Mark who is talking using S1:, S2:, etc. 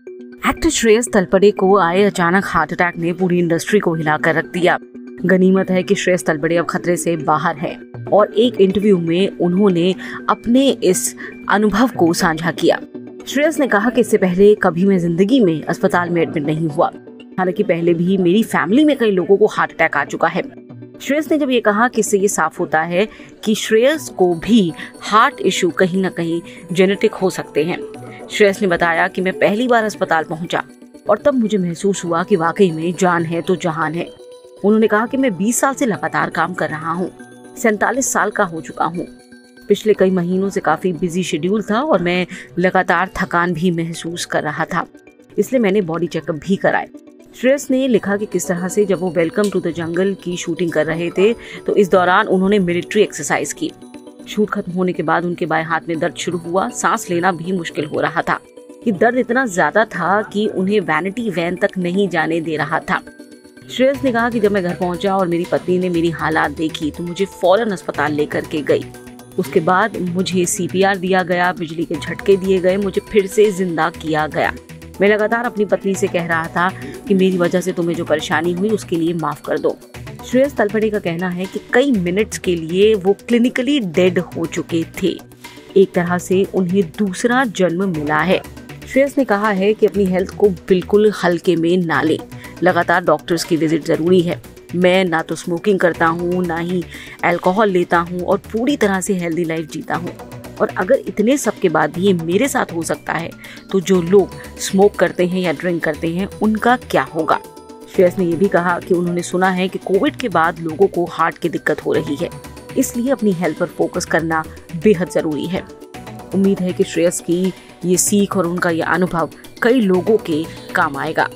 S1: Actor Shreyas Talpade को आए अचानक हार्ट अटैक ने पूरी इंडस्ट्री को हिलाकर रख दिया। गनीमत है कि श्रेयस तलपड़े अब खतरे से बाहर है और एक इंटरव्यू में उन्होंने अपने इस अनुभव को साझा किया। श्रेयस ने कहा कि इससे पहले कभी मैं जिंदगी में अस्पताल में एडमिट नहीं हुआ, हालांकि पहले भी मेरी फैमिली में कई लोगों को हार्ट अटैक आ चुका है। श्रेयस ने जब ये कहा कि इससे ये साफ होता है कि श्रेयस को भी हार्ट इश्यू कहीं ना कहीं जेनेटिक हो सकते हैं। श्रेयस ने बताया कि मैं पहली बार अस्पताल पहुंचा और तब मुझे महसूस हुआ कि वाकई में जान है तो जहान है। उन्होंने कहा कि मैं 20 साल से लगातार काम कर रहा हूँ, 47 साल का हो चुका हूँ। पिछले कई महीनों से काफी बिजी शेड्यूल था और मैं लगातार थकान भी महसूस कर रहा था, इसलिए मैंने बॉडी चेकअप भी कराए। श्रेयस ने लिखा कि किस तरह से जब वो वेलकम टू द जंगल की शूटिंग कर रहे थे तो इस दौरान उन्होंने मिलिट्री एक्सरसाइज की। शूट खत्म होने के बाद उनके बाएं हाथ में दर्द शुरू हुआ, सांस लेना भी मुश्किल हो रहा था। ये दर्द इतना ज्यादा था कि उन्हें वैनिटी वैन तक नहीं जाने दे रहा था। श्रेयस ने कहा कि जब मैं घर पहुंचा और मेरी पत्नी ने मेरी हालात देखी तो मुझे फौरन अस्पताल लेकर के गई। उसके बाद मुझे CPR दिया गया, बिजली के झटके दिए गए, मुझे फिर से जिंदा किया गया। मैं लगातार अपनी पत्नी से कह रहा था कि मेरी वजह से तुम्हें जो परेशानी हुई उसके लिए माफ कर दो। श्रेयस तलपड़े का कहना है कि कई मिनट्स के लिए वो क्लिनिकली डेड हो चुके थे। एक तरह से उन्हें दूसरा जन्म मिला है। श्रेयस ने कहा है कि अपनी हेल्थ को बिल्कुल हल्के में ना लें, लगातार डॉक्टर्स की विजिट जरूरी है। मैं ना तो स्मोकिंग करता हूँ, ना ही अल्कोहल लेता हूँ और पूरी तरह से हेल्दी लाइफ जीता हूँ। और अगर इतने सब के बाद ये मेरे साथ हो सकता है तो जो लोग स्मोक करते हैं या ड्रिंक करते हैं उनका क्या होगा। श्रेयस ने यह भी कहा कि उन्होंने सुना है कि कोविड के बाद लोगों को हार्ट की दिक्कत हो रही है, इसलिए अपनी हेल्थ पर फोकस करना बेहद जरूरी है। उम्मीद है कि श्रेयस की ये सीख और उनका ये अनुभव कई लोगों के काम आएगा।